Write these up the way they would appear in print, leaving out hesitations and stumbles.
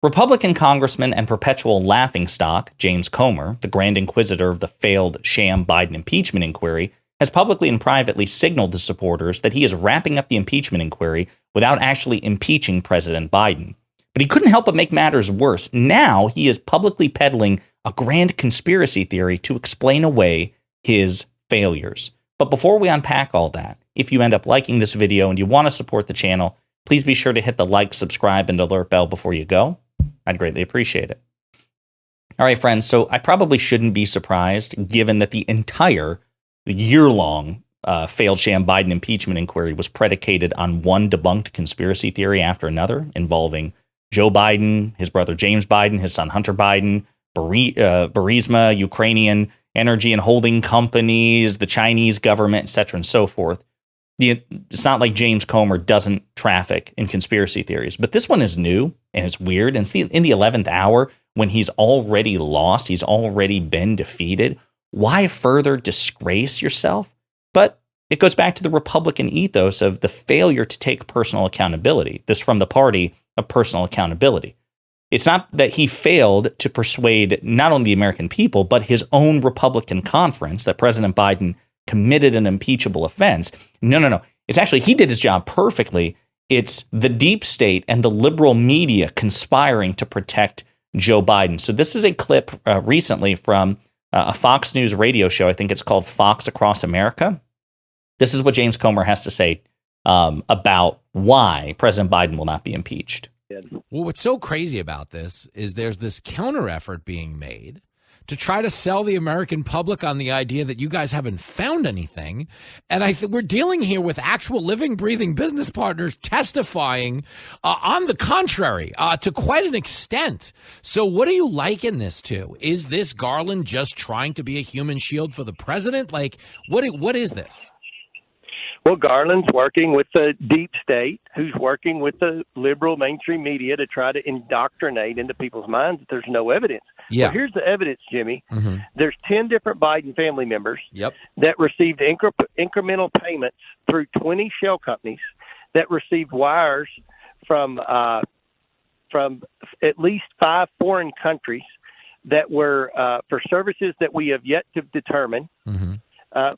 Republican Congressman and perpetual laughingstock James Comer, the Grand Inquisitor of the failed sham Biden impeachment inquiry, has publicly and privately signaled to supporters that he is wrapping up the impeachment inquiry without actually impeaching President Biden. But he couldn't help but make matters worse. Now he is publicly peddling a grand conspiracy theory to explain away his failures. But before we unpack all that, if you end up liking this video and you want to support the channel, please be sure to hit the like, subscribe, and alert bell before you go. I'd greatly appreciate it. All right, friends, so I probably shouldn't be surprised, given that the entire year-long failed sham Biden impeachment inquiry was predicated on one debunked conspiracy theory after another involving Joe Biden, his brother James Biden, his son Hunter Biden, Burisma, Ukrainian energy and holding companies, the Chinese government, et cetera, and so forth. It's not like James Comer doesn't traffic in conspiracy theories, but this one is new and it's weird. And it's in the 11th hour when he's already lost, he's already been defeated. Why further disgrace yourself? But it goes back to the Republican ethos of the failure to take personal accountability. This from the party of personal accountability. It's not that he failed to persuade not only the American people, but his own Republican conference that President Biden committed an impeachable offense. No. It's actually, he did his job perfectly. It's the deep state and the liberal media conspiring to protect Joe Biden. So this is a clip recently from a Fox News radio show. I think it's called Fox Across America. This is what James Comer has to say about why President Biden will not be impeached. Well, what's so crazy about this is there's this counter effort being made to try to sell the American public on the idea that you guys haven't found anything. And I think we're dealing here with actual living, breathing business partners testifying on the contrary to quite an extent. So what do you liken this to? Is this Garland just trying to be a human shield for the president? Like, what is this? Well, Garland's working with the deep state, who's working with the liberal mainstream media to try to indoctrinate into people's minds that there's no evidence. Yeah. Well, here's the evidence, Jimmy. Mm-hmm. There's 10 different Biden family members Yep. that received incremental payments through 20 shell companies that received wires from at least 5 foreign countries that were for services that we have yet to determine. Mm-hmm.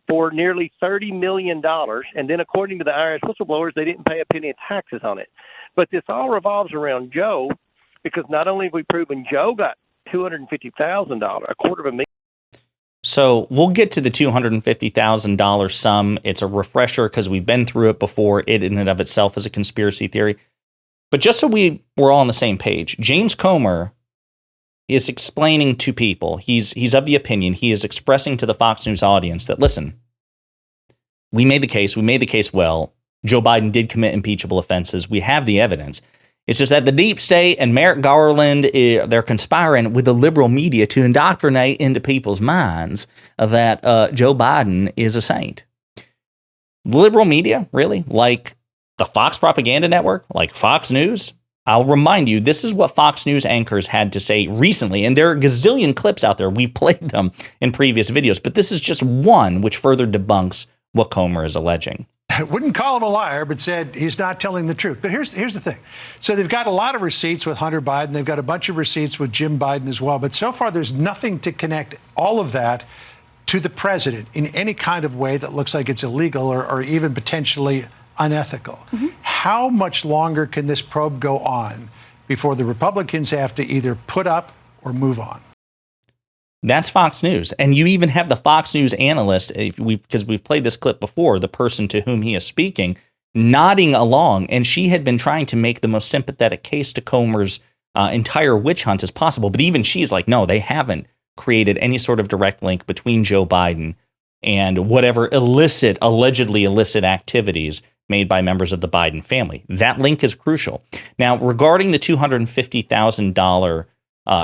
For nearly $30 million. And then according to the IRS whistleblowers, they didn't pay a penny of taxes on it. But this all revolves around Joe, because not only have we proven Joe got $250,000, $250,000. So we'll get to the $250,000 sum. It's a refresher because we've been through it before. It in and of itself is a conspiracy theory. But just so we're all on the same page, James Comer is explaining to people, he's of the opinion, he is expressing to the Fox News audience that, listen, we made the case well. Joe Biden did commit impeachable offenses. We have the evidence. It's just that the deep state and Merrick Garland, they're conspiring with the liberal media to indoctrinate into people's minds that Joe Biden is a saint. The liberal media, really? Like the Fox Propaganda Network? Like Fox News? I'll remind you, this is what Fox News anchors had to say recently, and there are a gazillion clips out there. We've played them in previous videos, but this is just one which further debunks what Comer is alleging. I wouldn't call him a liar, but said he's not telling the truth. But here's the thing. So they've got a lot of receipts with Hunter Biden. They've got a bunch of receipts with Jim Biden as well. But so far, there's nothing to connect all of that to the president in any kind of way that looks like it's illegal or even potentially unethical. Mm-hmm. How much longer can this probe go on before the Republicans have to either put up or move on? That's Fox News. And you even have the Fox News analyst, because we've played this clip before, the person to whom he is speaking, nodding along. And she had been trying to make the most sympathetic case to Comer's entire witch hunt as possible. But even she's like, no, they haven't created any sort of direct link between Joe Biden and whatever allegedly illicit activities made by members of the Biden family. That link is crucial. Now, regarding the $250,000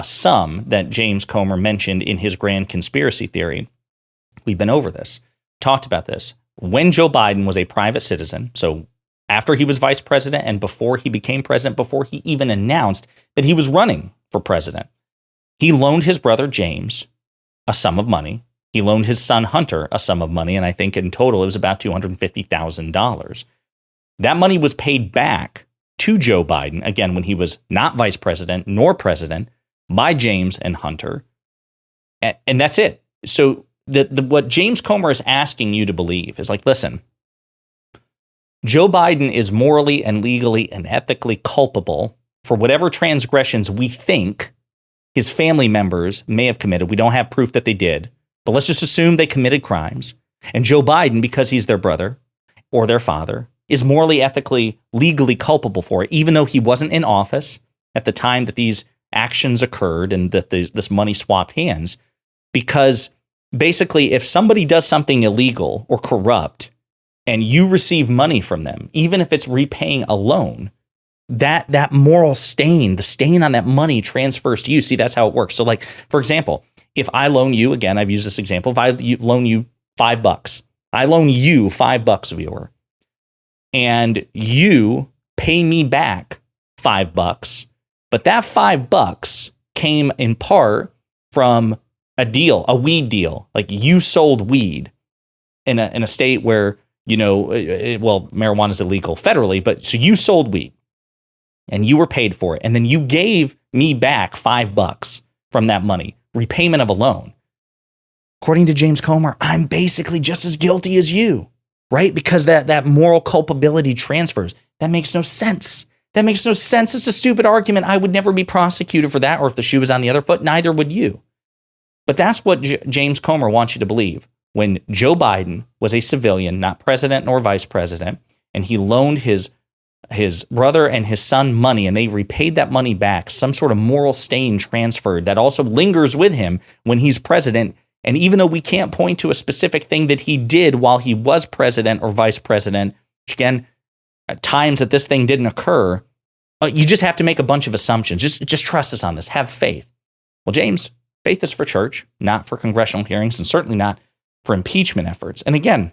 sum that James Comer mentioned in his grand conspiracy theory, we've been over this, talked about this. When Joe Biden was a private citizen, so after he was vice president and before he became president, before he even announced that he was running for president, he loaned his brother James a sum of money. He loaned his son Hunter a sum of money, and I think in total it was about $250,000. That money was paid back to Joe Biden, again, when he was not vice president nor president, by James and Hunter. And that's it. So what James Comer is asking you to believe is like, listen, Joe Biden is morally and legally and ethically culpable for whatever transgressions we think his family members may have committed. We don't have proof that they did, but let's just assume they committed crimes. And Joe Biden, because he's their brother or their father, is morally, ethically, legally culpable for it, even though he wasn't in office at the time that these actions occurred and that this money swapped hands. Because basically, if somebody does something illegal or corrupt and you receive money from them, even if it's repaying a loan, that moral stain, the stain on that money transfers to you. See, that's how it works. So like, for example, if I loan you, again, I've used this example, if I loan you $5, I loan you $5, viewer, and you pay me back $5, but that $5 came in part from a deal, a weed deal. Like you sold weed in a state where, marijuana is illegal federally, but so you sold weed and you were paid for it. And then you gave me back $5 from that money, repayment of a loan. According to James Comer, I'm basically just as guilty as you, right? Because that moral culpability transfers. That makes no sense. That makes no sense. It's a stupid argument. I would never be prosecuted for that. Or if the shoe was on the other foot, neither would you. But that's what James Comer wants you to believe. When Joe Biden was a civilian, not president nor vice president, and he loaned his brother and his son money, and they repaid that money back, some sort of moral stain transferred that also lingers with him when he's president. And even though we can't point to a specific thing that he did while he was president or vice president, which again, at times that this thing didn't occur, you just have to make a bunch of assumptions. Just trust us on this. Have faith. Well, James, faith is for church, not for congressional hearings, and certainly not for impeachment efforts. And again,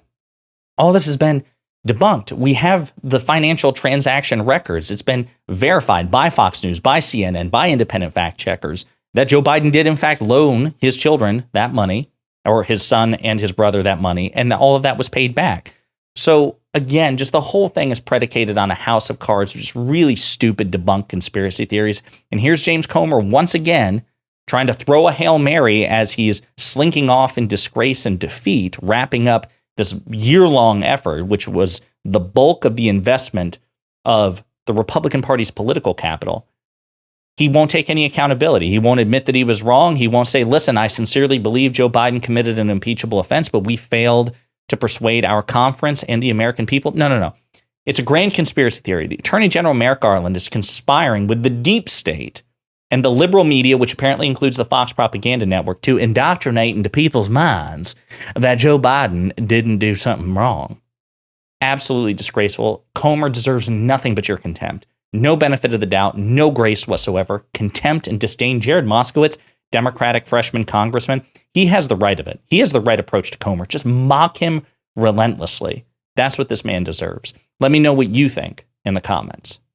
all this has been debunked. We have the financial transaction records. It's been verified by Fox News, by CNN, by independent fact checkers that Joe Biden did in fact loan his children that money, or his son and his brother that money, and all of that was paid back. So again, just the whole thing is predicated on a house of cards, just really stupid debunked conspiracy theories. And here's James Comer once again trying to throw a Hail Mary as he's slinking off in disgrace and defeat, wrapping up this year-long effort, which was the bulk of the investment of the Republican Party's political capital. He won't take any accountability. He won't admit that he was wrong. He won't say, listen, I sincerely believe Joe Biden committed an impeachable offense, but we failed to persuade our conference and the American people. No. It's a grand conspiracy theory. The Attorney General Merrick Garland is conspiring with the deep state and the liberal media, which apparently includes the Fox propaganda network, to indoctrinate into people's minds that Joe Biden didn't do something wrong. Absolutely disgraceful. Comer deserves nothing but your contempt. No benefit of the doubt, no grace whatsoever. Contempt and disdain. Jared Moskowitz, Democratic freshman congressman, he has the right of it. He has the right approach to Comer. Just mock him relentlessly. That's what this man deserves. Let me know what you think in the comments.